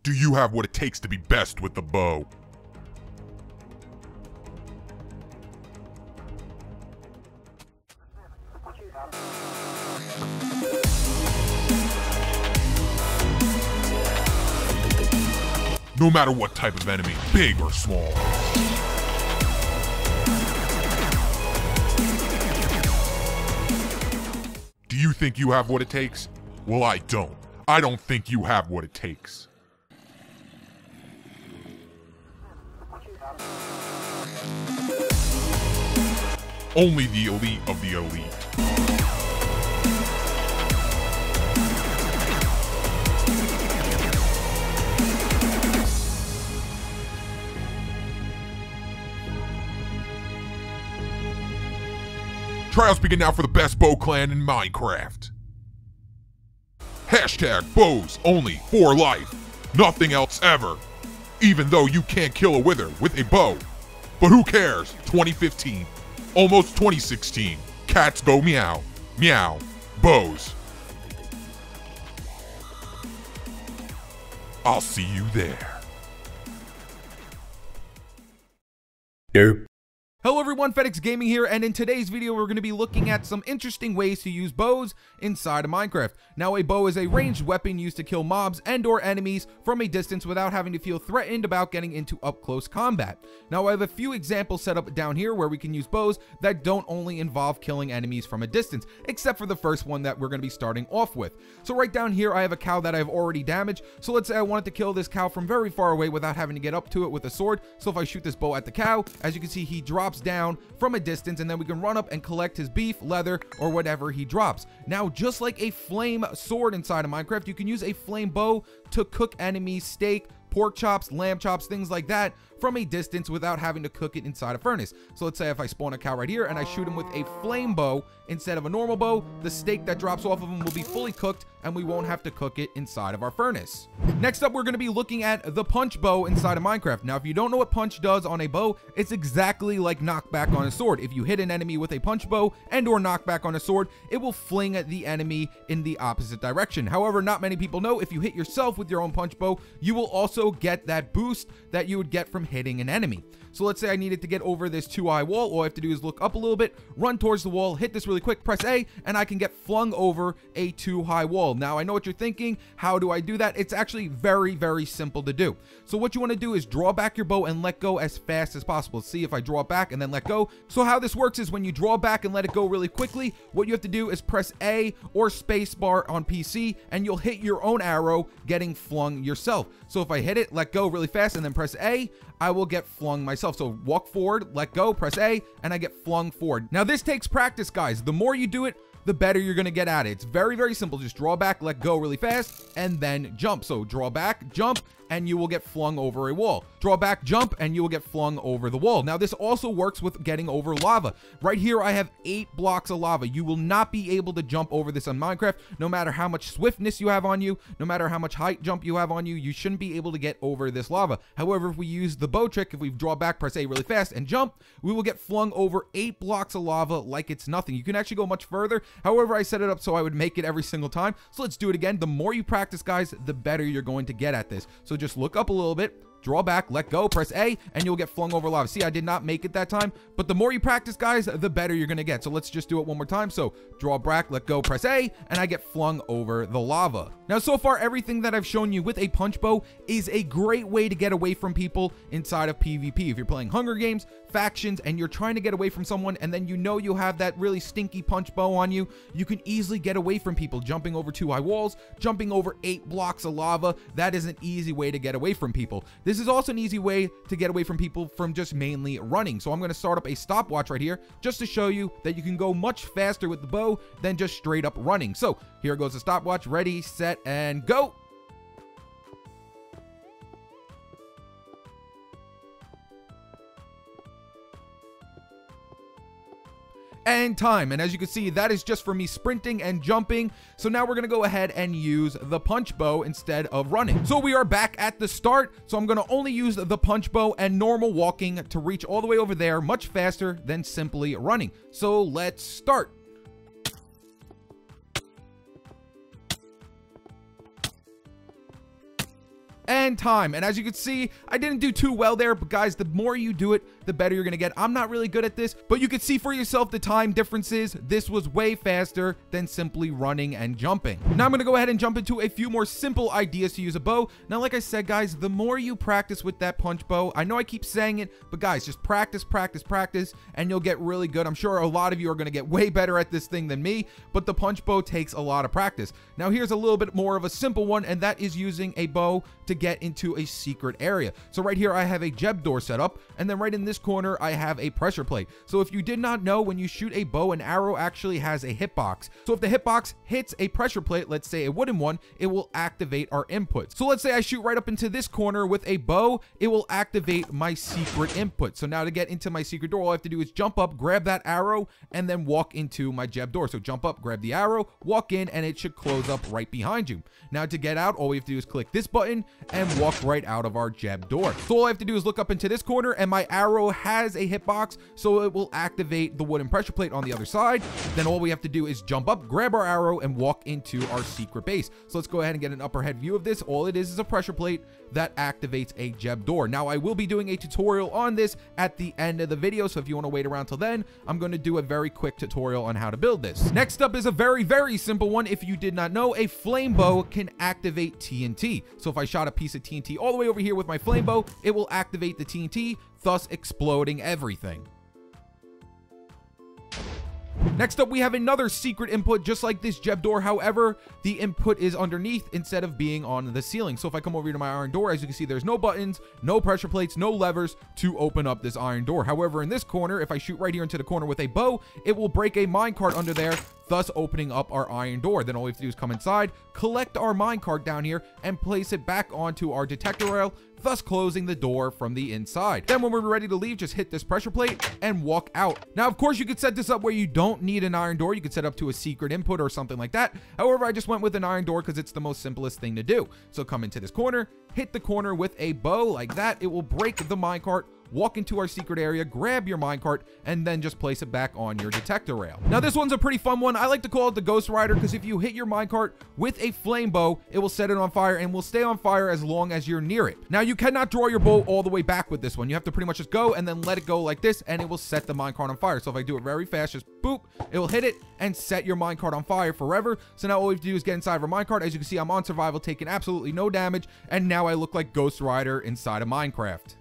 Do you have what it takes to be best with the bow? No matter what type of enemy, big or small. Do you think you have what it takes? Well, I don't. I don't think you have what it takes. Only the elite of the elite. Trials begin now for the best bow clan in Minecraft. Hashtag bows only for life. Nothing else ever. Even though you can't kill a wither with a bow. But who cares? 2015. Almost 2016. Cats go meow. Meow. Bows. I'll see you there. Derp. Hello everyone, FedEx Gaming here, and in today's video we're going to be looking at some interesting ways to use bows inside of Minecraft. Now, a bow is a ranged weapon used to kill mobs and or enemies from a distance without having to feel threatened about getting into up-close combat. Now, I have a few examples set up down here where we can use bows that don't only involve killing enemies from a distance, except for the first one that we're going to be starting off with. So right down here I have a cow that I've already damaged, so let's say I wanted to kill this cow from very far away without having to get up to it with a sword. So if I shoot this bow at the cow, as you can see, he drops down from a distance, and then we can run up and collect his beef, leather, or whatever he drops. Now, just like a flame sword inside of Minecraft, you can use a flame bow to cook enemies' steak, pork chops, lamb chops, things like that from a distance without having to cook it inside a furnace. So let's say if I spawn a cow right here and I shoot him with a flame bow instead of a normal bow, the steak that drops off of him will be fully cooked and we won't have to cook it inside of our furnace. Next up, we're going to be looking at the punch bow inside of Minecraft. Now, if you don't know what punch does on a bow, it's exactly like knockback on a sword. If you hit an enemy with a punch bow and or knockback on a sword, it will fling the enemy in the opposite direction. However, not many people know if you hit yourself with your own punch bow, you will also get that boost that you would get from hitting an enemy. So let's say I needed to get over this 2-eye wall. All I have to do is look up a little bit, run towards the wall, hit this really quick, press A, and I can get flung over a 2-high wall. Now, I know what you're thinking. How do I do that? It's actually very, very simple to do. So what you want to do is draw back your bow and let go as fast as possible. See if I draw it back and then let go. So how this works is when you draw back and let it go really quickly, what you have to do is press A or space bar on PC, and you'll hit your own arrow getting flung yourself. So if I hit it, let go really fast, and then press A, I will get flung myself. So walk forward, let go, press A, and I get flung forward. Now, this takes practice, guys. The more you do it, the better you're going to get at it. It's very, very simple. Just draw back, let go really fast, and then jump. So draw back, jump, and you will get flung over a wall. Draw back, jump, and you will get flung over the wall. Now, this also works with getting over lava. Right here, I have 8 blocks of lava. You will not be able to jump over this on Minecraft. No matter how much swiftness you have on you, no matter how much height jump you have on you, you shouldn't be able to get over this lava. However, if we use the bow trick, if we draw back, press A really fast, and jump, we will get flung over 8 blocks of lava like it's nothing. You can actually go much further. However, I set it up so I would make it every single time. So let's do it again. The more you practice, guys, the better you're going to get at this. So just look up a little bit, draw back, let go, press A, and you'll get flung over lava. See, I did not make it that time, but the more you practice, guys, the better you're going to get. So let's just do it one more time. So draw back, let go, press A, and I get flung over the lava. Now, so far, everything that I've shown you with a punch bow is a great way to get away from people inside of PvP. If you're playing Hunger Games, factions, and you're trying to get away from someone, and then you know you have that really stinky punch bow on you, you can easily get away from people, jumping over 2-high walls, jumping over 8 blocks of lava. That is an easy way to get away from people. This is also an easy way to get away from people from just mainly running. So I'm going to start up a stopwatch right here just to show you that you can go much faster with the bow than just straight up running. So here goes the stopwatch. Ready, set, and go. And time. And as you can see, that is just for me sprinting and jumping. So now we're going to go ahead and use the punch bow instead of running. So we are back at the start. So I'm going to only use the punch bow and normal walking to reach all the way over there much faster than simply running. So let's start. and time. And as you can see, I didn't do too well there, but guys, the more you do it, the better you're gonna get. I'm not really good at this, but you can see for yourself the time differences. This was way faster than simply running and jumping. Now I'm gonna go ahead and jump into a few more simple ideas to use a bow. Now, like I said, guys, the more you practice with that punch bow, I know I keep saying it, but guys, just practice, practice, practice, and you'll get really good. I'm sure a lot of you are gonna get way better at this thing than me, but the punch bow takes a lot of practice. Now, here's a little bit more of a simple one, and that is using a bow to get into a secret area. So right here, I have a jeb door set up, and then right in this corner, I have a pressure plate. So if you did not know, when you shoot a bow, an arrow actually has a hitbox. So if the hitbox hits a pressure plate, let's say a wooden one, it will activate our input. So let's say I shoot right up into this corner with a bow, it will activate my secret input. So now to get into my secret door, all I have to do is jump up, grab that arrow, and then walk into my jeb door. So jump up, grab the arrow, walk in, and it should close up right behind you. Now to get out, all we have to do is click this button and walk right out of our jeb door. So all I have to do is look up into this corner, and my arrow has a hitbox, so it will activate the wooden pressure plate on the other side. Then all we have to do is jump up, grab our arrow, and walk into our secret base. So let's go ahead and get an upper head view of this. All it is a pressure plate that activates a jeb door. Now I will be doing a tutorial on this at the end of the video, so if you want to wait around till then, I'm going to do a very quick tutorial on how to build this. Next up is a very, very simple one. If you did not know, a flame bow can activate TNT. So if I shot a piece of TNT all the way over here with my flame bow, it will activate the TNT, thus exploding everything. Next up, we have another secret input just like this jeb door. However, the input is underneath instead of being on the ceiling. So if I come over here to my iron door, as you can see, there's no buttons, no pressure plates, no levers to open up this iron door. However, in this corner, if I shoot right here into the corner with a bow, it will break a minecart under there, thus opening up our iron door. Then all we have to do is come inside, collect our minecart down here, and place it back onto our detector rail, thus closing the door from the inside. Then when we're ready to leave, just hit this pressure plate and walk out. Now, of course, you could set this up where you don't need an iron door. You could set up to a secret input or something like that. However, I just went with an iron door because it's the most simplest thing to do. So come into this corner, hit the corner with a bow like that. It will break the minecart, walk into our secret area, grab your minecart, and then just place it back on your detector rail. Now, this one's a pretty fun one. I like to call it the Ghost Rider because if you hit your minecart with a flame bow, it will set it on fire and will stay on fire as long as you're near it. Now, you cannot draw your bow all the way back with this one. You have to pretty much just go and then let it go like this, and it will set the minecart on fire. So if I do it very fast, just boop, it will hit it and set your minecart on fire forever. So now all we have to do is get inside of our minecart. As you can see, I'm on survival, taking absolutely no damage, and now I look like Ghost Rider inside of Minecraft.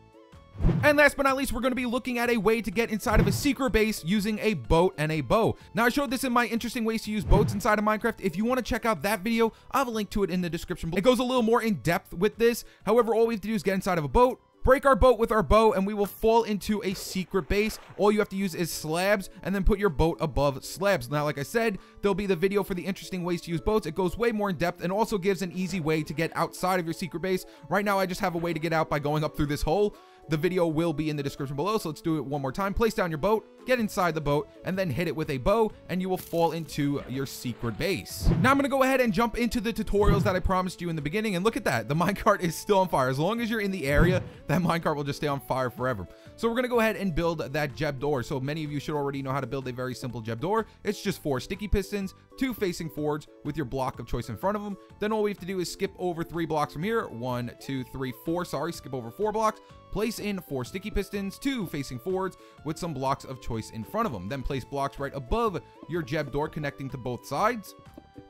And last but not least, we're going to be looking at a way to get inside of a secret base using a boat and a bow. Now, I showed this in my interesting ways to use boats inside of Minecraft. If you want to check out that video, I'll have a link to it in the description below. It goes a little more in depth with this. However, all we have to do is get inside of a boat, break our boat with our bow, and we will fall into a secret base. All you have to use is slabs and then put your boat above slabs. Now, like I said, there'll be the video for the interesting ways to use boats. It goes way more in depth and also gives an easy way to get outside of your secret base. Right now, I just have a way to get out by going up through this hole. The video will be in the description below, so let's do it one more time. Place down your boat, get inside the boat, and then hit it with a bow, and you will fall into your secret base. Now I'm going to go ahead and jump into the tutorials that I promised you in the beginning, and look at that. The minecart is still on fire. As long as you're in the area, that minecart will just stay on fire forever. So we're going to go ahead and build that jeb door. So many of you should already know how to build a very simple jeb door. It's just 4 sticky pistons, 2 facing forwards with your block of choice in front of them. Then all we have to do is skip over 3 blocks from here. 1, 2, 3, 4. Sorry, skip over 4 blocks. Place in 4 sticky pistons, 2 facing forwards with some blocks of choice in front of them. Then place blocks right above your jeb door connecting to both sides.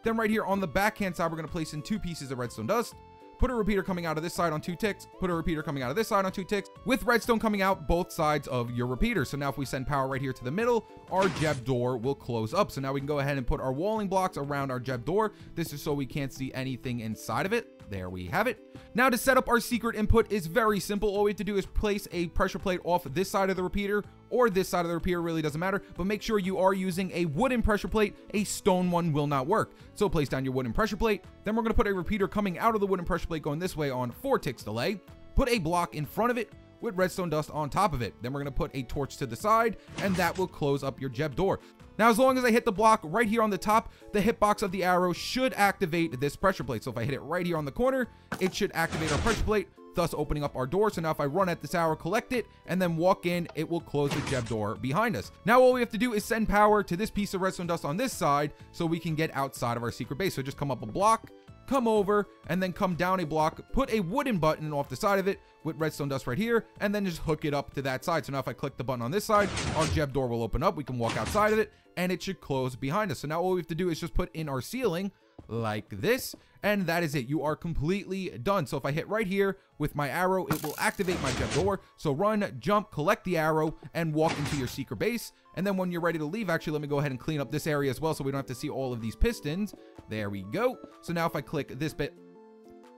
Then right here on the backhand side, we're going to place in 2 pieces of redstone dust. Put a repeater coming out of this side on 2 ticks. Put a repeater coming out of this side on 2 ticks with redstone coming out both sides of your repeater. So now if we send power right here to the middle, our jeb door will close up. So now we can go ahead and put our walling blocks around our jeb door. This is so we can't see anything inside of it. There we have it. Now to set up our secret input is very simple. All we have to do is place a pressure plate off this side of the repeater or this side of the repeater, really doesn't matter, but make sure you are using a wooden pressure plate. A stone one will not work. So place down your wooden pressure plate. Then we're going to put a repeater coming out of the wooden pressure plate going this way on 4 ticks delay. Put a block in front of it with redstone dust on top of it. Then we're going to put a torch to the side, and that will close up your jeb door. Now, as long as I hit the block right here on the top, the hitbox of the arrow should activate this pressure plate. So if I hit it right here on the corner, it should activate our pressure plate, thus opening up our door. So now if I run at this arrow, collect it, and then walk in, it will close the Jeb door behind us. Now all we have to do is send power to this piece of redstone dust on this side so we can get outside of our secret base. So just come up a block, come over, and then come down a block, put a wooden button off the side of it with redstone dust right here, and then just hook it up to that side. So now if I click the button on this side, our Jeb door will open up. We can walk outside of it, and it should close behind us. So now all we have to do is just put in our ceiling like this, and that is it. You are completely done. So if I hit right here with my arrow, it will activate my Jeb door. So run, jump, collect the arrow, and walk into your secret base. And then when you're ready to leave, actually, let me go ahead and clean up this area as well so we don't have to see all of these pistons. There we go. So now if I click this bit,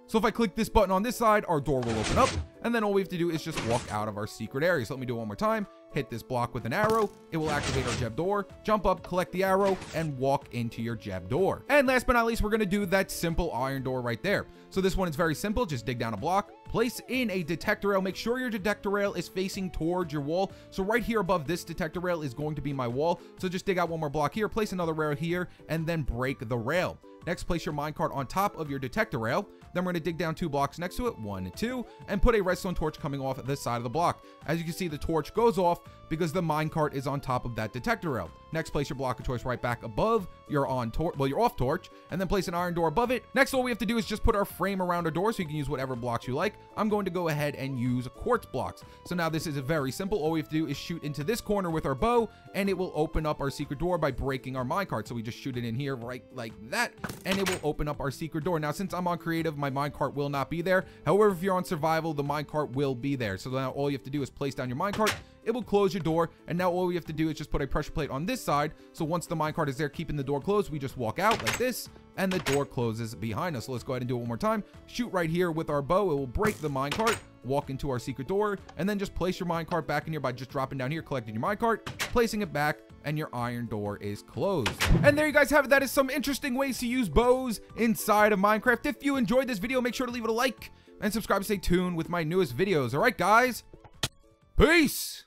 so if I click this button on this side, our door will open up, and then all we have to do is just walk out of our secret area. So let me do it one more time. Hit this block with an arrow. It will activate our Jeb door. Jump up, collect the arrow, and walk into your Jeb door. And last but not least, we're going to do that simple iron door right there. So this one is very simple. Just dig down a block, place in a detector rail. Make sure your detector rail is facing towards your wall. So right here above this detector rail is going to be my wall. So just dig out one more block here, place another rail here, and then break the rail. Next, place your minecart on top of your detector rail. Then we're going to dig down 2 blocks next to it, 1 and 2, and put a redstone torch coming off this side of the block. As you can see, the torch goes off because the minecart is on top of that detector rail. Next, place your block of choice right back above your your off torch, and then place an iron door above it. Next, all we have to do is just put our frame around our door, so you can use whatever blocks you like. I'm going to go ahead and use quartz blocks. So now this is very simple. All we have to do is shoot into this corner with our bow, and it will open up our secret door by breaking our minecart. So we just shoot it in here right like that, and it will open up our secret door. Now, since I'm on creative, my minecart will not be there. However, if you're on survival, the minecart will be there. So now all you have to do is place down your minecart. It will close your door, and now all we have to do is just put a pressure plate on this side. So once the minecart is there keeping the door closed, we just walk out like this, and the door closes behind us. So let's go ahead and do it one more time. Shoot right here with our bow. It will break the minecart, walk into our secret door, and then just place your minecart back in here by just dropping down here, collecting your minecart, placing it back, and your iron door is closed. And there you guys have it. That is some interesting ways to use bows inside of Minecraft. If you enjoyed this video, make sure to leave it a like and subscribe to stay tuned with my newest videos. All right, guys? Peace!